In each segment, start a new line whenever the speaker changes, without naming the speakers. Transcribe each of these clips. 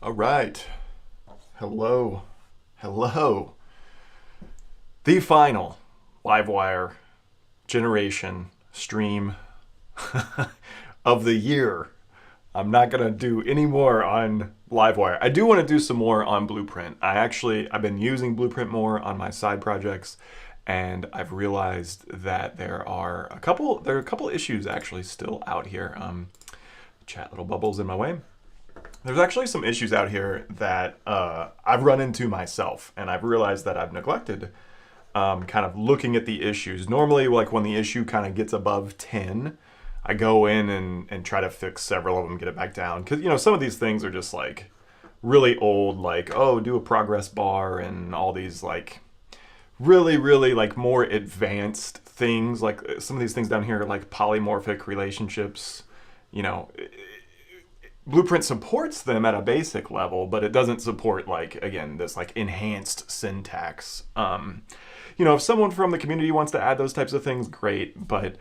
All right. Hello. Hello. The final Livewire generation stream of the year. I'm not going to do any more on Livewire. I do want to do some more on Blueprint. I've been using Blueprint more on my side projects, and I've realized that there are a couple issues actually still out here. Chat little bubbles in my way. There's actually some issues out here that I've run into myself, and I've realized that I've neglected kind of looking at the issues. Normally, like when the issue kind of gets above 10, I go in and try to fix several of them, get it back down. Because, you know, some of these things are just like really old, like, oh, do a progress bar and all these like really like more advanced things. Like some of these things down here are like polymorphic relationships, you know. Blueprint supports them at a basic level, but it doesn't support, like, again, this like enhanced syntax. You know, if someone from the community wants to add those types of things, great. But,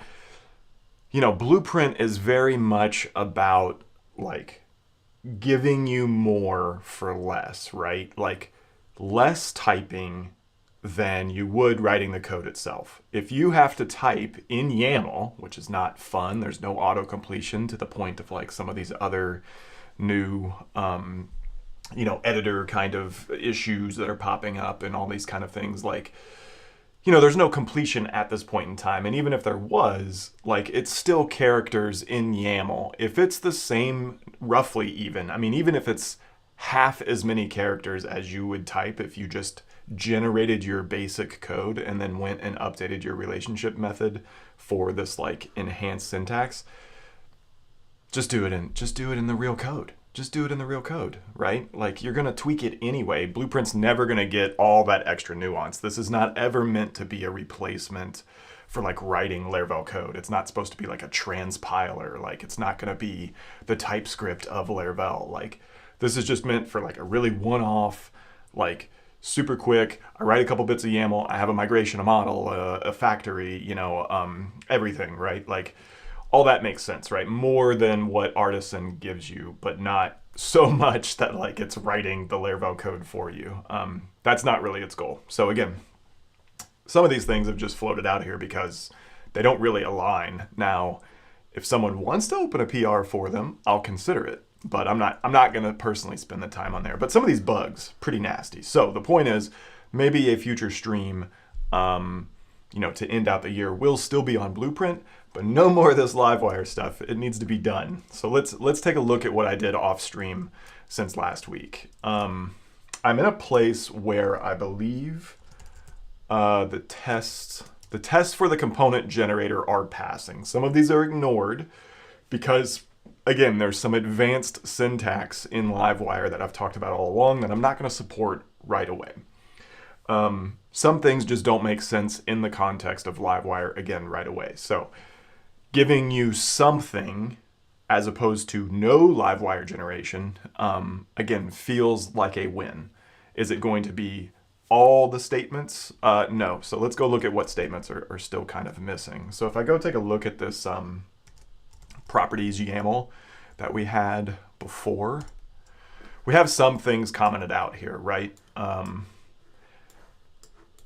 you know, Blueprint is very much about like giving you more for less, right? Like less typing than you would writing the code itself. If you have to type in YAML, which is not fun, there's no auto-completion to the point of like some of these other new, you know, editor kind of issues that are popping up and all these kind of things. Like, you know, there's no completion at this point in time. And even if there was, like, it's still characters in YAML. If it's the same, roughly even, I mean, even if it's half as many characters as you would type if you just generated your basic code and then went and updated your relationship method for this like enhanced syntax, just do it in the real code. Just do it in the real code, right? Like you're going to tweak it anyway. Blueprint's never going to get all that extra nuance. This is not ever meant to be a replacement for like writing Laravel code. It's not supposed to be like a transpiler. Like it's not going to be the TypeScript of Laravel. Like this is just meant for like a really one-off, like super quick. I write a couple bits of YAML. I have a migration, a model, a factory, you know, everything, right? Like all that makes sense, right? More than what Artisan gives you, but not so much that like it's writing the Laravel code for you. That's not really its goal. So again, some of these things have just floated out here because they don't really align. Now, if someone wants to open a PR for them, I'll consider it. But I'm not going to personally spend the time on there. But some of these bugs, pretty nasty. So the point is, maybe a future stream, you know, to end out the year will still be on Blueprint, but no more of this Livewire stuff. It needs to be done. So let's take a look at what I did off stream since last week. I'm in a place where I believe the tests for the component generator are passing. Some of these are ignored because, again, there's some advanced syntax in Livewire that I've talked about all along that I'm not going to support right away. Some things just don't make sense in the context of Livewire, again, right away. So giving you something as opposed to no Livewire generation, again, feels like a win. Is it going to be all the statements? No. So let's go look at what statements are still kind of missing. So if I go take a look at this properties YAML that we had before, we have some things commented out here, right?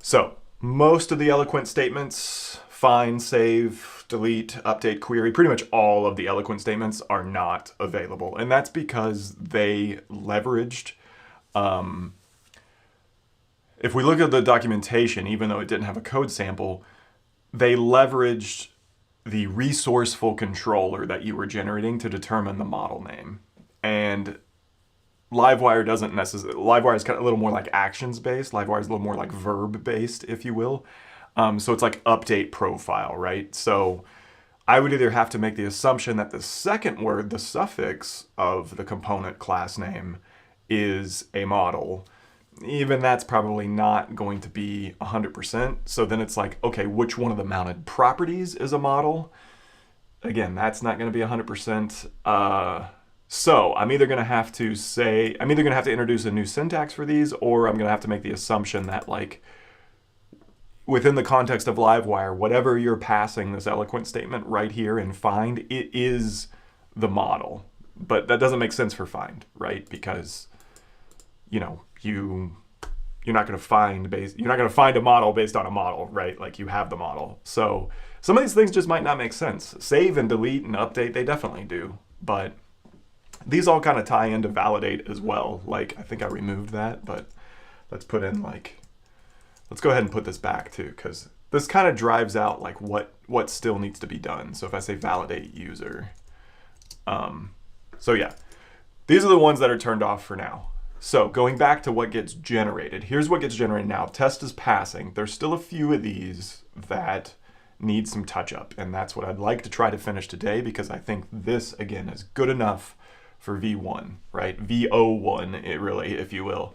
So most of the eloquent statements, find, save, delete, update, query, pretty much all of the eloquent statements are not available. And that's because they leveraged, if we look at the documentation, even though it didn't have a code sample, they leveraged the resourceful controller that you were generating to determine the model name. And Livewire doesn't necessarily, Livewire is kind of a little more like actions based. Livewire is a little more like verb based, if you will. So it's like update profile, right? So I would either have to make the assumption that the second word, the suffix of the component class name, is a model. Even that's probably not going to be 100%. So then it's like, okay, which one of the mounted properties is a model? Again, that's not going to be 100%. So I'm either going to have to introduce a new syntax for these, or I'm going to have to make the assumption that like within the context of Livewire, whatever you're passing this eloquent statement right here in find, it is the model. But that doesn't make sense for find, right? Because you know, you're not going to find a model based on a model, right? Like you have the model. So some of these things just might not make sense. Save and delete and update, they definitely do. But these all kind of tie into validate as well. Like I think I removed that, but let's put in like, let's go ahead and put this back too, because this kind of drives out like what still needs to be done. So if I say validate user, so yeah, these are the ones that are turned off for now. So going back to what gets generated, here's what gets generated now. Test is passing. There's still a few of these that need some touch up, and that's what I'd like to try to finish today, because I think this again is good enough for V1, right? VO1, it really, if you will.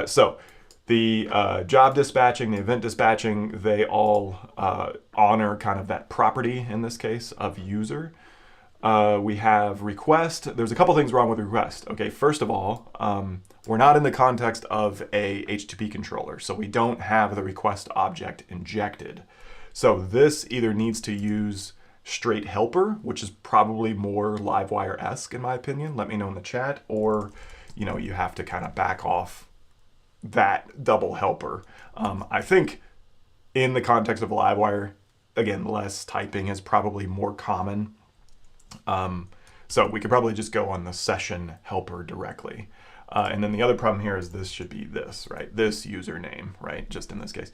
So the job dispatching, the event dispatching, they all honor kind of that property in this case of user. We have request. There's a couple things wrong with request. Okay, first of all, we're not in the context of a HTTP controller, so we don't have the request object injected. So this either needs to use straight helper, which is probably more Livewire-esque in my opinion. Let me know in the chat, or you know, you have to kind of back off that double helper. I think in the context of Livewire, again, less typing is probably more common. So we could probably just go on the session helper directly. And then the other problem here is this should be this, right? This username, right? Just in this case.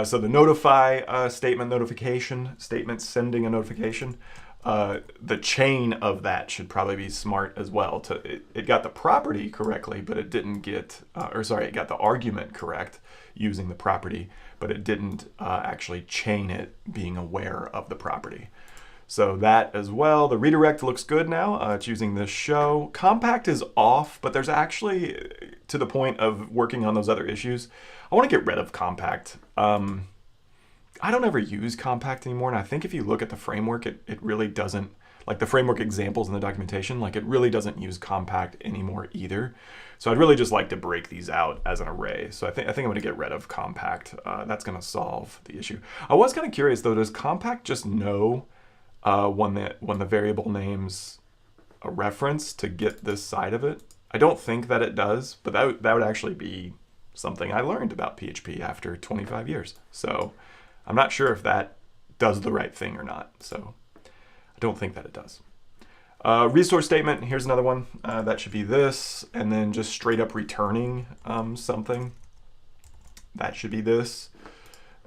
So the notify statement notification, statement sending a notification, the chain of that should probably be smart as well. It got the property correctly, but it didn't get, it got the argument correct using the property, but it didn't actually chain it being aware of the property. So that as well. The redirect looks good now. It's using this show. Compact is off, but there's actually, to the point of working on those other issues, I want to get rid of compact. I don't ever use compact anymore, and I think if you look at the framework, it really doesn't, like the framework examples in the documentation, like it really doesn't use compact anymore either. So I'd really just like to break these out as an array. So I think I'm going to get rid of compact. That's going to solve the issue. I was kind of curious though, does compact just know when the variable name's a reference to get this side of it? I don't think that it does, but that would actually be something I learned about PHP after 25 years. So I'm not sure if that does the right thing or not. So I don't think that it does. Resource statement, here's another one. That should be this, and then just straight up returning something. That should be this.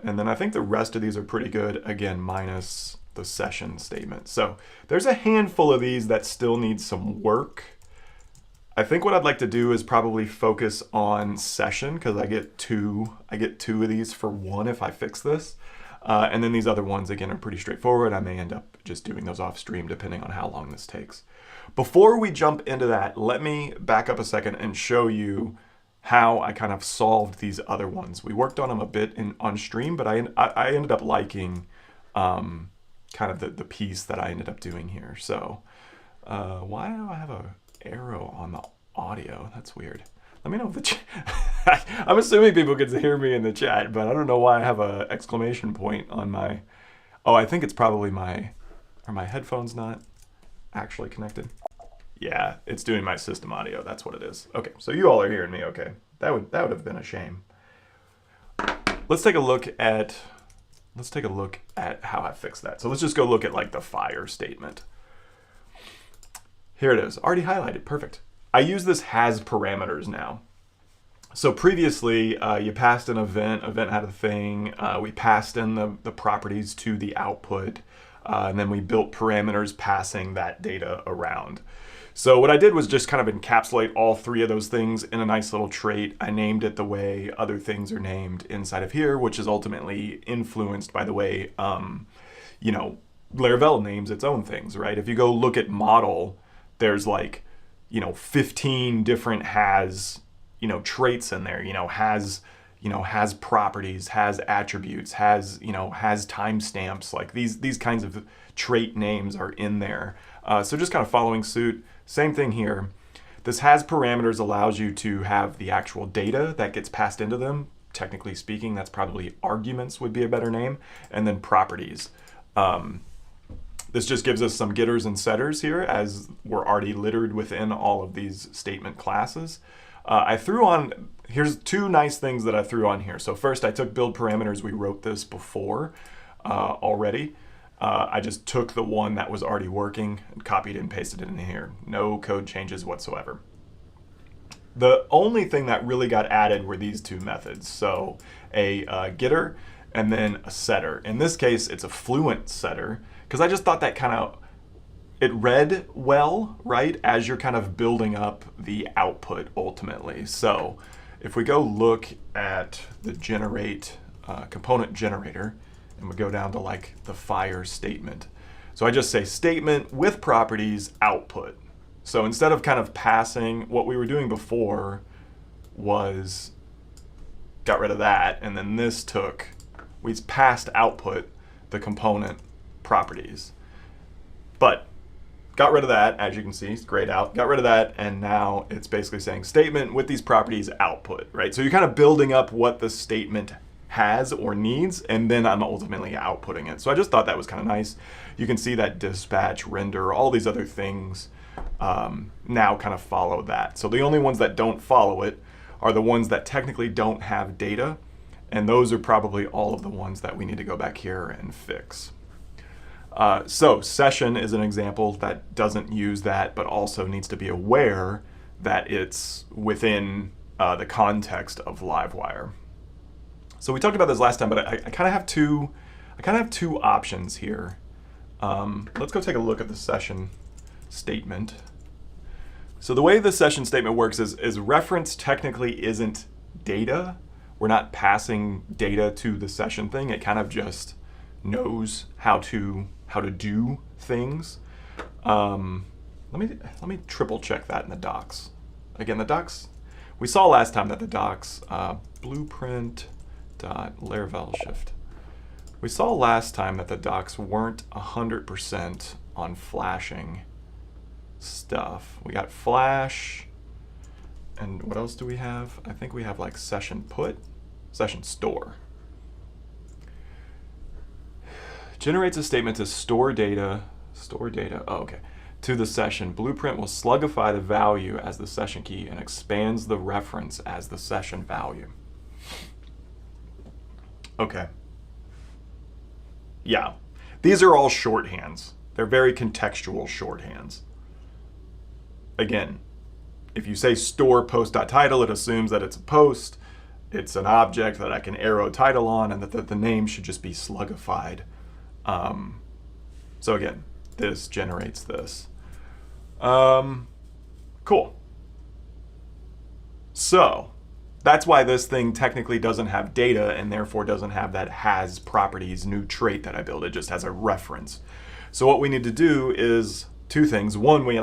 And then I think the rest of these are pretty good, again, minus the session statement. So there's a handful of these that still need some work. I think what I'd like to do is probably focus on session, because I get two of these for one if I fix this. And then these other ones, again, are pretty straightforward. I may end up just doing those off stream depending on how long this takes. Before we jump into that, let me back up a second and show you how I kind of solved these other ones. We worked on them a bit on stream, but I ended up liking kind of the piece that I ended up doing here. So why do I have a arrow on the audio? That's weird. Let me know if the chat. I'm assuming people can hear me in the chat, but I don't know why I have an exclamation point on my. Oh, I think it's probably are my headphones not actually connected? Yeah, it's doing my system audio. That's what it is. Okay, so you all are hearing me. Okay, that would have been a shame. Let's take a look at how I fixed that. So let's just go look at like the fire statement. Here it is, already highlighted, perfect. I use this has parameters now. So previously, you passed an event had a thing, we passed in the properties to the output, and then we built parameters passing that data around. So what I did was just kind of encapsulate all three of those things in a nice little trait. I named it the way other things are named inside of here, which is ultimately influenced by the way, you know, Laravel names its own things, right? If you go look at model, there's like, you know, 15 different has, you know, traits in there, has properties, has attributes, has timestamps, like these kinds of trait names are in there. So just kind of following suit, same thing here. This has parameters allows you to have the actual data that gets passed into them. Technically speaking, that's probably arguments would be a better name, and then properties. This just gives us some getters and setters here as we're already littered within all of these statement classes. I threw on, here's two nice things that I threw on here. So first I took build parameters. We wrote this before already. I just took the one that was already working and copied and pasted it in here. No code changes whatsoever. The only thing that really got added were these two methods. So a getter and then a setter. In this case, it's a fluent setter because I just thought that kind of, it read well, right, as you're kind of building up the output ultimately. So if we go look at the generate component generator, and we go down to like the fire statement. So I just say statement with properties output. So instead of kind of passing, what we were doing before was got rid of that, and then this took, we passed output the component properties. But got rid of that, as you can see, it's grayed out, got rid of that, and now it's basically saying statement with these properties output, right? So you're kind of building up what the statement has or needs, and then I'm ultimately outputting it. So I just thought that was kind of nice. You can see that dispatch, render, all these other things now kind of follow that. So the only ones that don't follow it are the ones that technically don't have data, and those are probably all of the ones that we need to go back here and fix. So session is an example that doesn't use that, but also needs to be aware that it's within the context of Livewire. So we talked about this last time, but I kind of have two options here. Let's go take a look at the session statement. So the way the session statement works is reference technically isn't data. We're not passing data to the session thing. It kind of just knows how to do things. Let me triple check that in the docs. Again, the docs, we saw last time that the docs blueprint Laravel shift. We saw last time that the docs weren't 100% on flashing stuff. We got flash, and what else do we have? I think we have like session put, session store. Generates a statement to store data, oh, okay, to the session. Blueprint will slugify the value as the session key and expands the reference as the session value. Okay. Yeah, these are all shorthands. They're very contextual shorthands. Again, if you say store post.title, it assumes that it's a post, it's an object that I can arrow title on, and that the name should just be slugified. So again, this generates this. Cool. So that's why this thing technically doesn't have data and therefore doesn't have that has properties new trait that I built. It just has a reference. So what we need to do is two things. One, we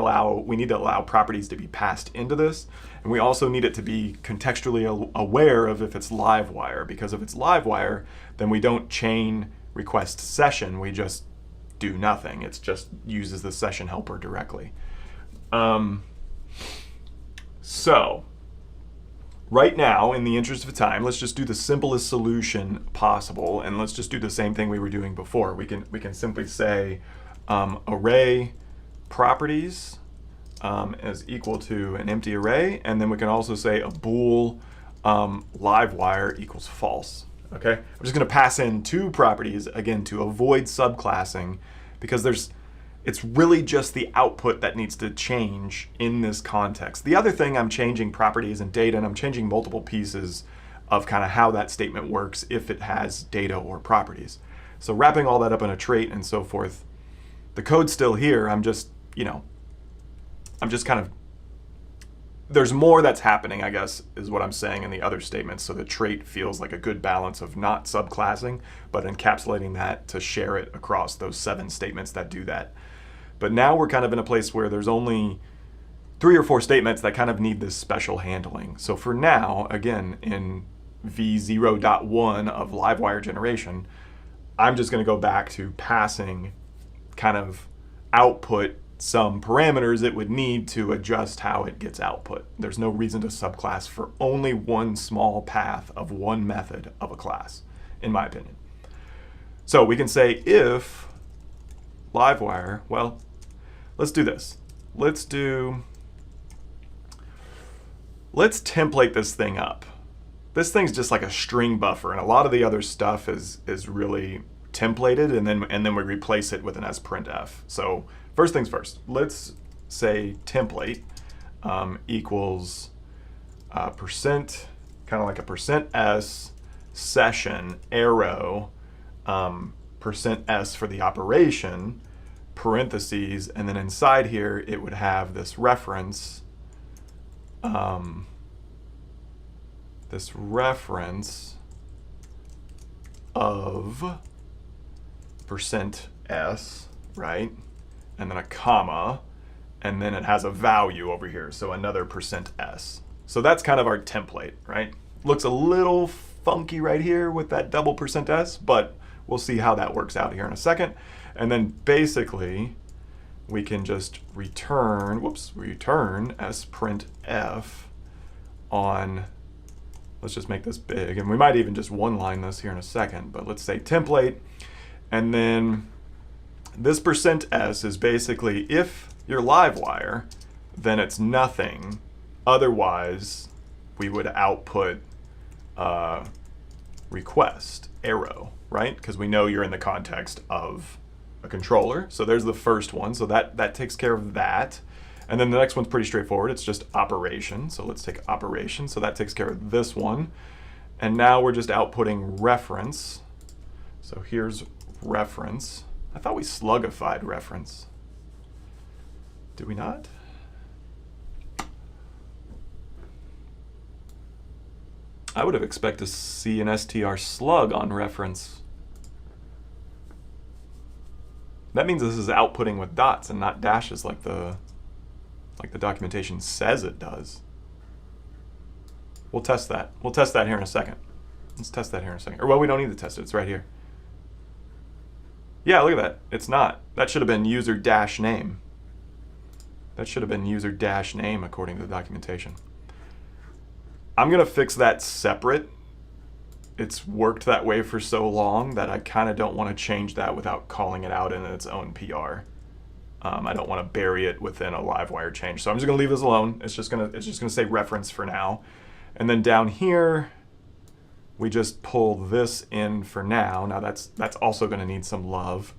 need to allow properties to be passed into this, and we also need it to be contextually aware of if it's Livewire, because if it's Livewire, then we don't chain request session, we just do nothing. It just uses the session helper directly. So right now, in the interest of time, let's just do the simplest solution possible, and let's just do the same thing we were doing before. We can simply say array properties is equal to an empty array, and then we can also say a bool livewire equals false. Okay, I'm just going to pass in two properties again to avoid subclassing, because it's really just the output that needs to change in this context. The other thing, I'm changing properties and data, and I'm changing multiple pieces of kind of how that statement works if it has data or properties. So wrapping all that up in a trait and so forth, the code's still here. I'm just kind of, there's more that's happening, I guess, is what I'm saying in the other statements. So the trait feels like a good balance of not subclassing, but encapsulating that to share it across those 7 statements that do that. But now we're kind of in a place where there's only 3 or 4 statements that kind of need this special handling. So for now, again, in v0.1 of Livewire generation, I'm just going to go back to passing kind of output some parameters it would need to adjust how it gets output. There's no reason to subclass for only one small path of one method of a class, in my opinion. So we can say if Livewire, well, let's do this. Let's do let's template this thing up. This thing's just like a string buffer, and a lot of the other stuff is really templated, and then we replace it with an sprintf. So first things first, let's say template equals percent, kind of like a %s session arrow %s for the operation, parentheses, and then inside here it would have this reference of %s, right? And then a comma, and then it has a value over here, so another %s. So that's kind of our template, right? Looks a little funky right here with that double %s, but we'll see how that works out here in a second. And then basically we can just return sprintf on, let's just make this big, and we might even just one line this here in a second, but let's say template, and then this %s is basically if you're Livewire, then it's nothing. Otherwise, we would output request arrow, right? Because we know you're in the context of a controller. So there's the first one. So that takes care of that. And then the next one's pretty straightforward. It's just operation. So let's take operation. So that takes care of this one. And now we're just outputting reference. So here's reference. I thought we slugified reference. Did we not? I would have expected to see an str slug on reference. That means this is outputting with dots and not dashes like the documentation says it does. We'll test that. We'll test that here in a second. Let's test that here in a second. Or well, we don't need to test it. It's right here. Yeah, look at that. It's not. That should have been user dash name. That should have been user dash name according to the documentation. I'm going to fix that separate. It's worked that way for so long that I kind of don't want to change that without calling it out in its own PR. I don't want to bury it within a Livewire change. So I'm just going to leave this alone. It's just going to say reference for now. And then down here, we just pull this in for now. Now that's also going to need some love.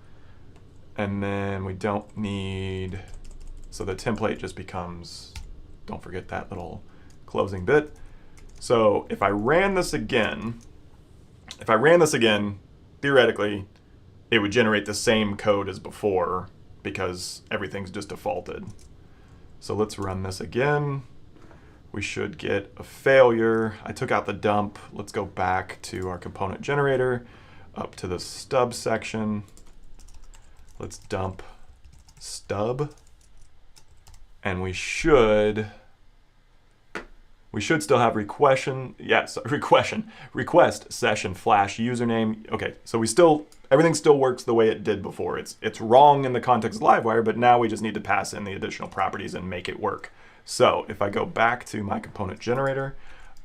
And then we don't need, so the template just becomes, don't forget that little closing bit. So if I ran this again, theoretically, it would generate the same code as before because everything's just defaulted. So let's run this again. We should get a failure. I took out the dump. Let's go back to our component generator, up to the stub section. Let's dump stub, and we should still have request session flash username. Okay, so everything still works the way it did before. It's wrong in the context of Livewire, but now we just need to pass in the additional properties and make it work. So if I go back to my component generator,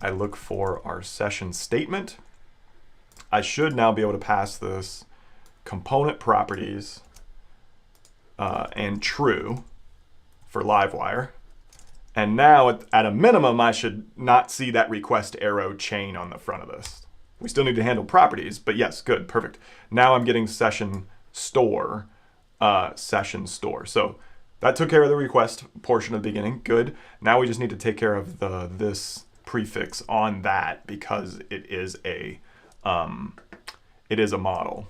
I look for our session statement. I should now be able to pass this component properties and true for Livewire. And now, at a minimum, I should not see that request arrow chain on the front of this. We still need to handle properties, but yes, good, perfect. Now I'm getting session store. So that took care of the request portion of the beginning, good. Now we just need to take care of this prefix on that because it is a model,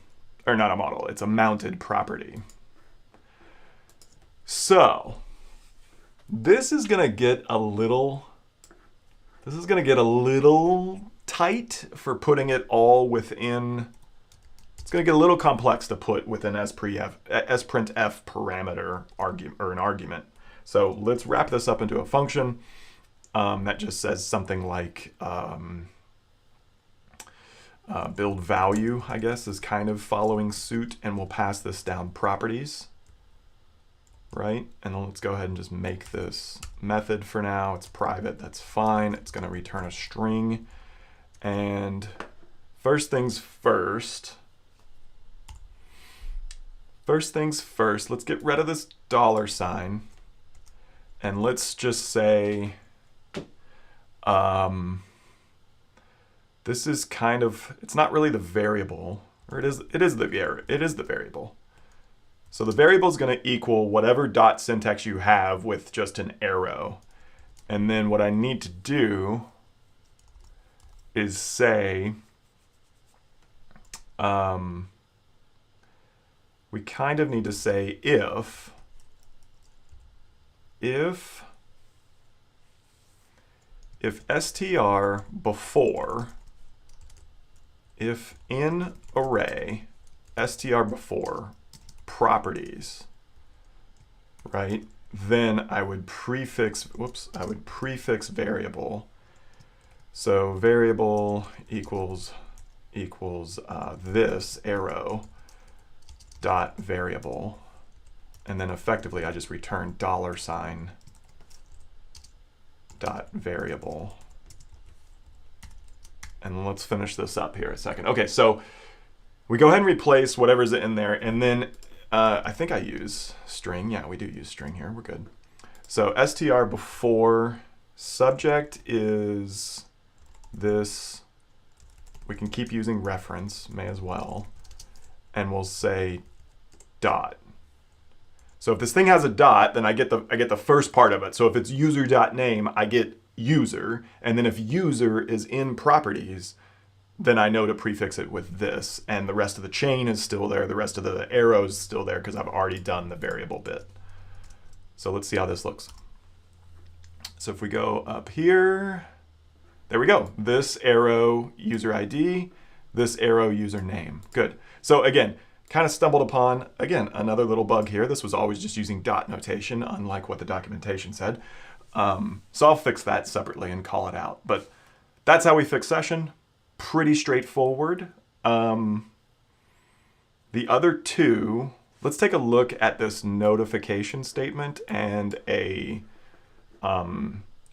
or not a model, it's a mounted property. So this is gonna get a little tight for putting it all within. It's gonna get a little complex to put within sprintf parameter an argument. So let's wrap this up into a function that just says something like build value, I guess, is kind of following suit, and we'll pass this down properties. Right, and then let's go ahead and just make this method for now. It's private, that's fine. It's gonna return a string. And first things first, let's get rid of this $, and let's just say This is kind of, it's not really the variable, or it is the variable. So the variable is going to equal whatever dot syntax you have with just an arrow. And then what I need to do is say, we kind of need to say if str before, if in array str before properties, right? Then I would prefix, variable. So variable equals this arrow dot variable, and then effectively I just return $sign dot variable. And let's finish this up here a second. Okay, so we go ahead and replace whatever's in there, and then I think I use string. Yeah, we do use string here. We're good. So str before subject is this. We can keep using reference, may as well. And we'll say dot. So if this thing has a dot, then I get the first part of it. So if it's user.name, I get user. And then if user is in properties, then I know to prefix it with this. And the rest of the chain is still there. The rest of the arrows is still there because I've already done the variable bit. So let's see how this looks. So if we go up here, there we go. This arrow user ID, this arrow username. Good. So again, kind of stumbled upon, again, another little bug here. This was always just using dot notation, unlike what the documentation said. So I'll fix that separately and call it out. But that's how we fix session. Pretty straightforward. The other two, let's take a look at this notification statement and a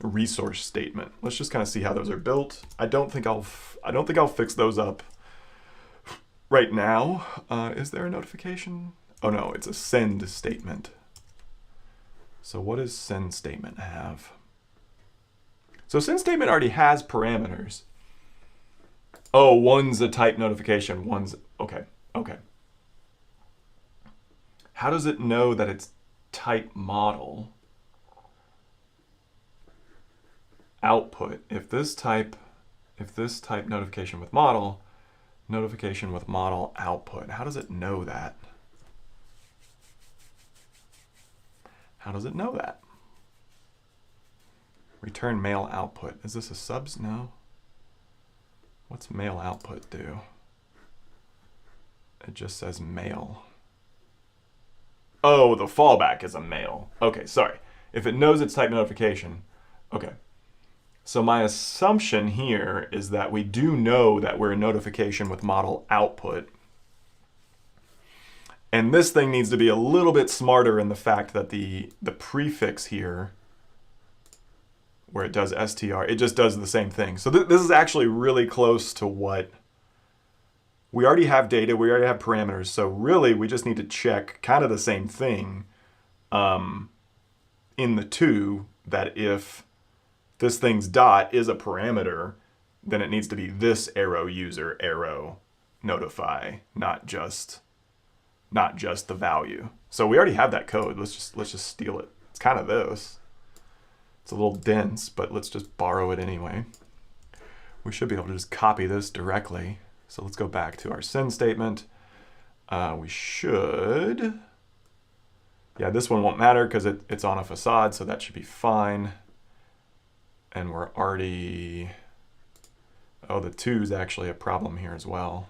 resource statement. Let's just kind of see how those are built. I don't think I'll fix those up right now. Is there a notification? Oh no, it's a send statement. So what does send statement have? So send statement already has parameters. Oh, one's a type notification, one's, okay. How does it know that it's type model? Output, if this type notification with model output, how does it know that? How does it know that? Return mail output. Is this a subs? No. What's mail output do? It just says mail. Oh, the fallback is a mail. Okay, sorry. If it knows it's type notification, okay. So my assumption here is that we do know that we're a notification with model output. And this thing needs to be a little bit smarter in the fact that the prefix here, where it does str, it just does the same thing. So this is actually really close to what we already have data, we already have parameters. So really we just need to check kind of the same thing in the two, that if this thing's dot is a parameter, then it needs to be this arrow user arrow notify, not just the value. So we already have that code. Let's just steal it. It's kind of this. It's a little dense, but let's just borrow it anyway. We should be able to just copy this directly. So let's go back to our send statement. We should, yeah, this one won't matter because it's on a facade, so that should be fine. And we're already, oh, the 2 is actually a problem here as well.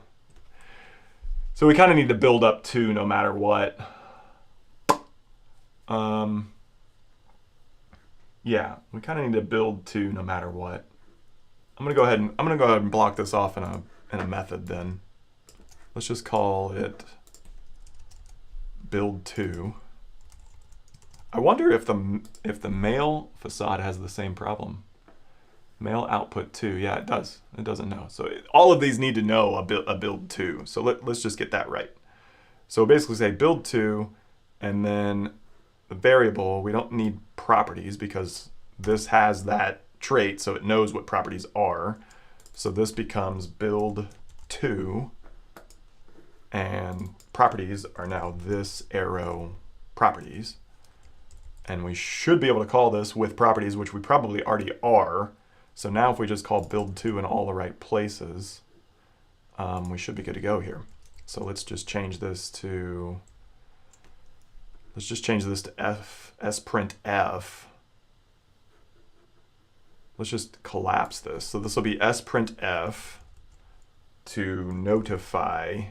So we kind of need to build up 2 no matter what. Yeah, we kind of need to build 2 no matter what. I'm gonna go ahead and block this off in a method then. Let's just call it build 2. I wonder if the mail facade has the same problem. Mail output 2, yeah, it does. It doesn't know. So all of these need to know a build 2. So let's just get that right. So basically say build 2, and then the variable, we don't need properties because this has that trait, so it knows what properties are. So this becomes build 2, and properties are now this arrow properties. And we should be able to call this with properties, which we probably already are. So now if we just call build 2 in all the right places, we should be good to go here. So let's just change this to, sprintf. Let's just collapse this. So this will be sprintf to notify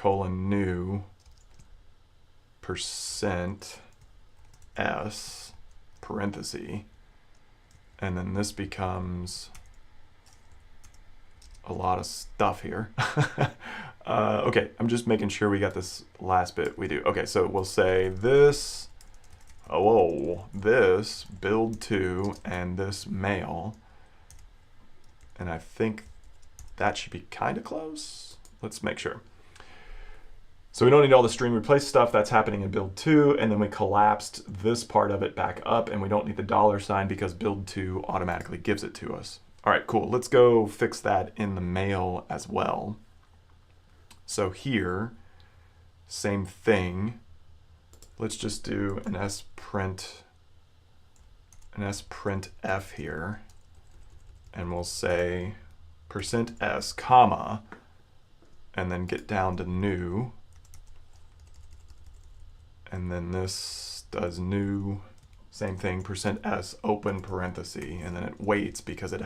:new %s parenthesis, and then this becomes a lot of stuff here. Okay, I'm just making sure we got this last bit. We do. Okay, so we'll say this, this build 2 and this mail, and I think that should be kind of close. Let's make sure. So we don't need all the string replace stuff. That's happening in build 2, and then we collapsed this part of it back up, and we don't need the $sign because build 2 automatically gives it to us. All right, cool. Let's go fix that in the mail as well. So here, same thing. Let's just do an sprintf here, and we'll say %s, comma, and then get down to new. And then this does new, same thing, %s, open parenthesis, and then it waits because it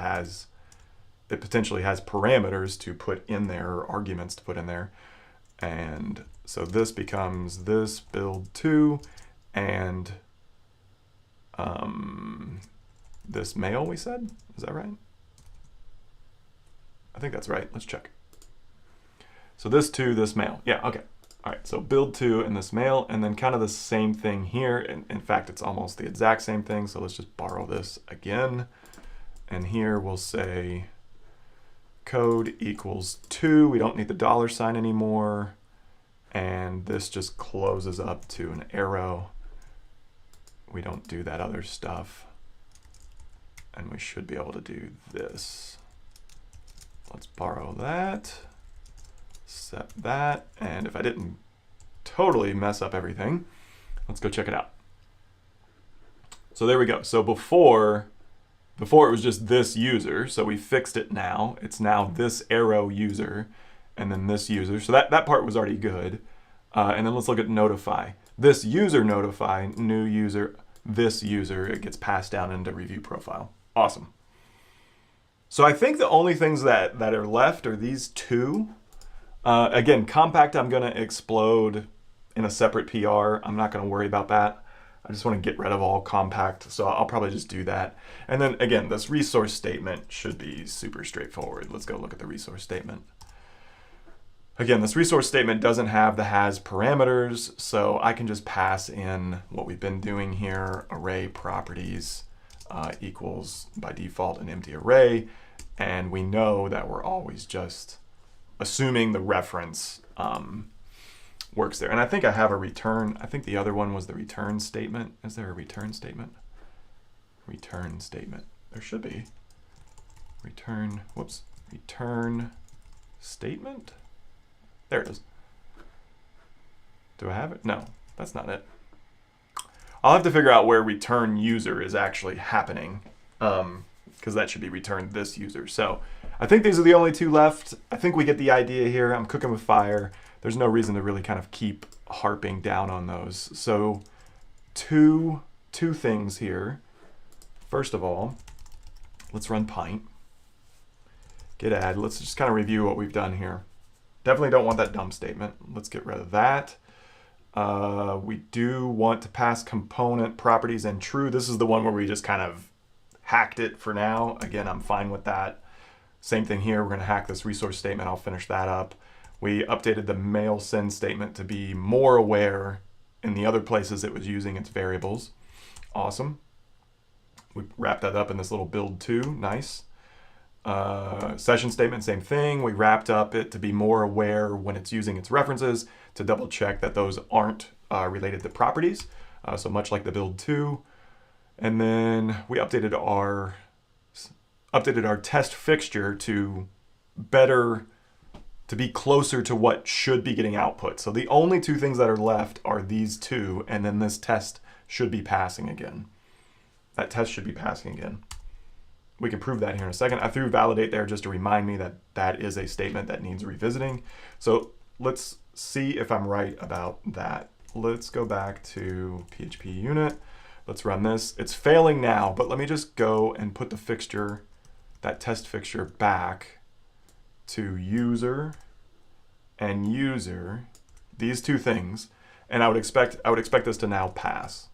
potentially has parameters to put in there, or arguments to put in there. And so this becomes this build 2 and this mail, we said? Is that right? I think that's right. Let's check. So this 2, this mail. Yeah, okay. All right, so build 2 and this mail, and then kind of the same thing here. In fact, it's almost the exact same thing, so let's just borrow this again. And here we'll say code equals 2. We don't need the $sign anymore. And this just closes up to an arrow. We don't do that other stuff. And we should be able to do this. Let's borrow that. Set that, and if I didn't totally mess up everything, let's go check it out. So there we go. So before it was just this user, so we fixed it now. It's now this arrow user, and then this user. So that part was already good. And then let's look at notify. This user notify, new user, this user, it gets passed down into review profile. Awesome. So I think the only things that are left are these two. Again, compact I'm going to explode in a separate PR. I'm not going to worry about that. I just want to get rid of all compact, so I'll probably just do that. And then again, this resource statement should be super straightforward. Let's go look at the resource statement. Again, this resource statement doesn't have the has parameters, so I can just pass in what we've been doing here, array properties equals by default an empty array, and we know that we're always just assuming the reference works there. And I think I have a return. I think the other one was the return statement. Is there a return statement? Return statement. There should be. Return statement? There it is. Do I have it? No, that's not it. I'll have to figure out where return user is actually happening, because that should be returned this user. So I think these are the only two left. I think we get the idea here. I'm cooking with fire. There's no reason to really kind of keep harping down on those. So two things here. First of all, let's run pint. Git add. Let's just kind of review what we've done here. Definitely don't want that dump statement. Let's get rid of that. We do want to pass component properties and true. This is the one where we just kind of hacked it for now. Again, I'm fine with that. Same thing here. We're going to hack this resource statement. I'll finish that up. We updated the mail send statement to be more aware in the other places it was using its variables. Awesome. We wrapped that up in this little build 2. Nice. Session statement, same thing. We wrapped up it to be more aware when it's using its references to double check that those aren't related to properties. So much like the build 2. And then we updated our test fixture to be closer to what should be getting output. So the only two things that are left are these two, and then this test should be passing again. That test should be passing again. We can prove that here in a second. I threw validate there just to remind me that that is a statement that needs revisiting. So let's see if I'm right about that. Let's go back to PHP unit. Let's run this. It's failing now, but let me just go and put the fixture, that test fixture, back to user and user, these two things, and I would expect this to now pass.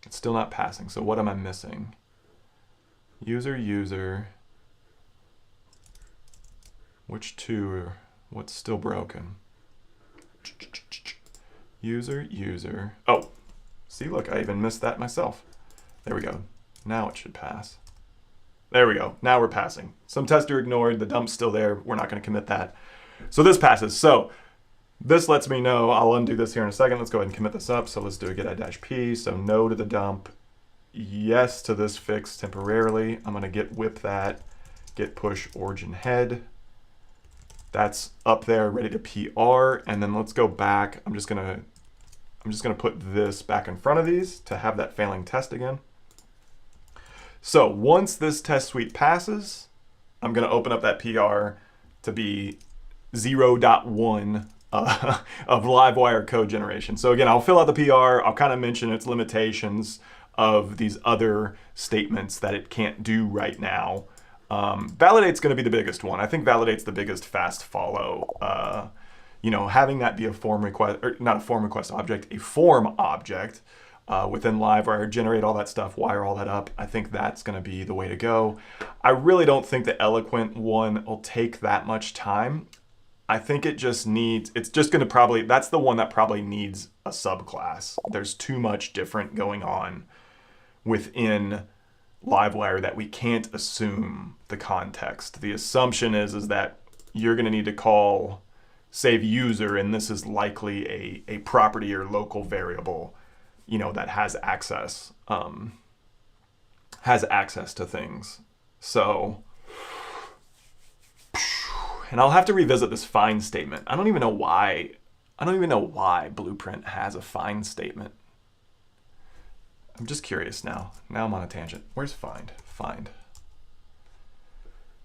It's still not passing, so what am I missing? User, which two, what's still broken? User, oh, see, look, I even missed that myself. There we go, now it should pass. There we go, now we're passing. Some tester ignored, the dump's still there, we're not gonna commit that. So this passes, so this lets me know, I'll undo this here in a second, let's go ahead and commit this up. So let's do a get-i-p, so no to the dump, yes to this fix temporarily. I'm gonna git whip that, git push origin head. That's up there, ready to PR, and then let's go back. I'm just gonna put this back in front of these to have that failing test again. So once this test suite passes, I'm gonna open up that PR to be 0.1 of Livewire code generation. So again, I'll fill out the PR, I'll kind of mention its limitations of these other statements that it can't do right now. Validate's going to be the biggest one. I think validate's the biggest fast follow. You know, having that be a form request, or not a form request object, a form object within Livewire, generate all that stuff, wire all that up. I think that's going to be the way to go. I really don't think the eloquent one will take that much time. I think it just needs, it's just going to probably, that's the one that probably needs a subclass. There's too much different going on within Livewire that we can't assume the context. The assumption is that you're going to need to call save user, and this is likely a property or local variable, you know, that has access to things. So, and I'll have to revisit this find statement. I don't even know why Blueprint has a find statement. I'm just curious now. Now I'm on a tangent. Where's find? Find.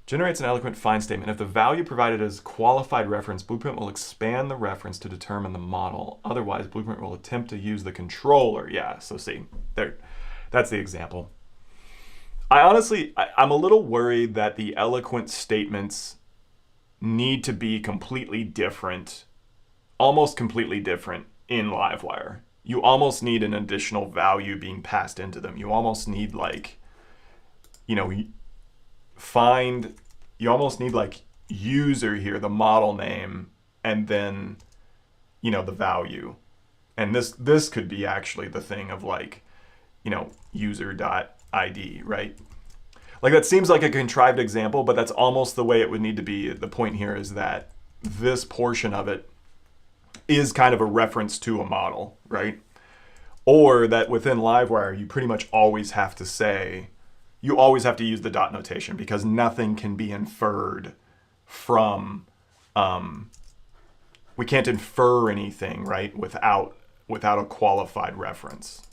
Generates an eloquent find statement. If the value provided is qualified reference, Blueprint will expand the reference to determine the model. Otherwise, Blueprint will attempt to use the controller. Yeah, so see, there, that's the example. I'm a little worried that the eloquent statements need to be completely different, almost completely different in Livewire. You almost need an additional value being passed into them. You almost need like, you know, you almost need like user here, the model name, and then, you know, the value. And this could be actually the thing of like, you know, user.id, right? Like that seems like a contrived example, but that's almost the way it would need to be. The point here is that this portion of it is kind of a reference to a model, right? Or that within Livewire, you pretty much always have to say, you always have to use the dot notation because nothing can be inferred from, we can't infer anything, right, without a qualified reference.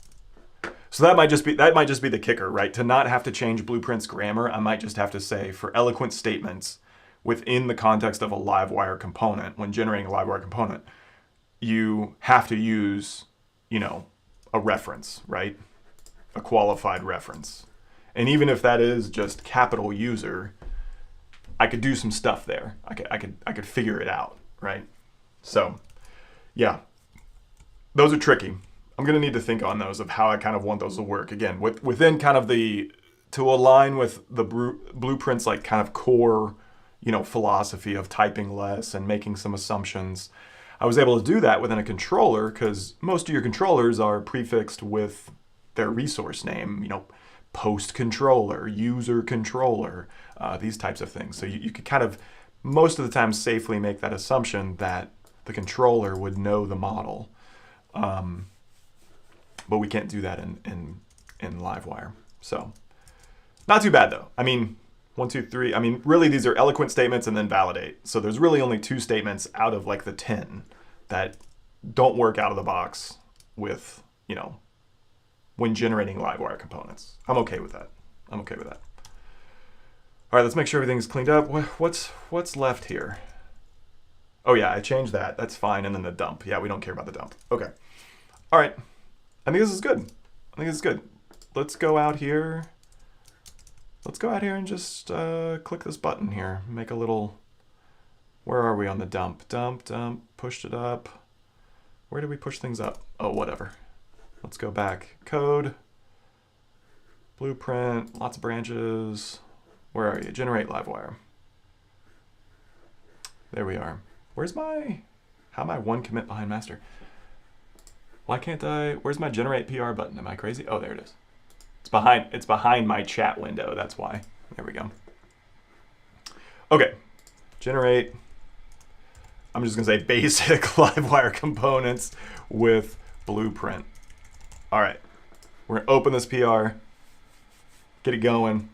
So that might just be the kicker, right? To not have to change Blueprint's grammar, I might just have to say for eloquent statements within the context of a Livewire component, when generating a Livewire component, you have to use, you know, a reference, right? A qualified reference. And even if that is just capital user, I could do some stuff there. I could figure it out, right? So, yeah, those are tricky. I'm gonna need to think on those of how I kind of want those to work. Again, within kind of to align with the Blueprint's like kind of core, you know, philosophy of typing less and making some assumptions. I was able to do that within a controller because most of your controllers are prefixed with their resource name, you know, post controller, user controller, these types of things. So you could kind of, most of the time, safely make that assumption that the controller would know the model. But we can't do that in in Livewire. So not too bad though. I mean, 1, 2, 3. I mean, really these are eloquent statements and then validate. So there's really only 2 statements out of like the 10 that don't work out of the box with, you know, when generating Livewire components. I'm okay with that. I'm okay with that. All right, let's make sure everything's cleaned up. What's left here? Oh yeah, I changed that. That's fine. And then the dump. Yeah, we don't care about the dump. Okay. All right. I think this is good. I think this is good. Let's go out here. Let's go out here and just click this button here. Make a little, where are we on the dump? Dump, pushed it up. Where did we push things up? Oh, whatever. Let's go back. Code, blueprint, lots of branches. Where are you? Generate Livewire. There we are. Where's my, how am I 1 commit behind master? Why can't I, where's my generate PR button? Am I crazy? Oh, there it is. It's behind my chat window. That's why. There we go. Okay. Generate. I'm just going to say basic Livewire components with blueprint. All right. We're going to open this PR. Get it going.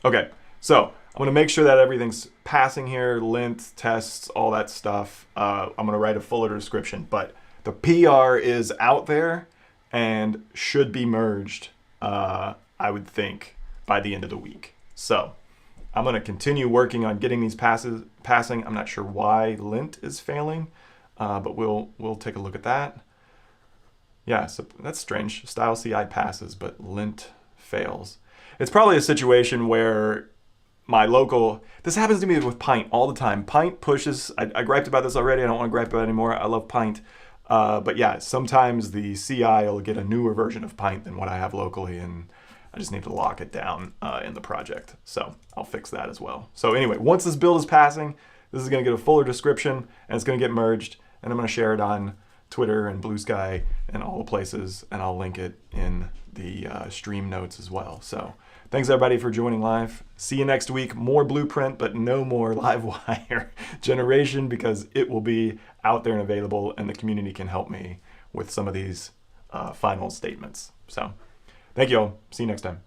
Okay. So I'm going to make sure that everything's passing here, lint, tests, all that stuff. I'm going to write a fuller description, but the PR is out there and should be merged, I would think, by the end of the week. So I'm going to continue working on getting these passing. I'm not sure why lint is failing, but we'll take a look at that. Yeah, so that's strange. Style CI passes, but lint fails. It's probably a situation where my local, this happens to me with Pint all the time. Pint pushes, I griped about this already. I don't want to gripe about it anymore. I love Pint. But yeah, sometimes the CI will get a newer version of Pint than what I have locally, and I just need to lock it down in the project. So I'll fix that as well. So anyway, once this build is passing, this is going to get a fuller description, and it's going to get merged, and I'm going to share it on Twitter and Blue Sky and all the places, and I'll link it in the stream notes as well. So thanks everybody for joining live. See you next week. More Blueprint, but no more Livewire generation, because it will be out there and available, and the community can help me with some of these final statements. So thank you all. See you next time.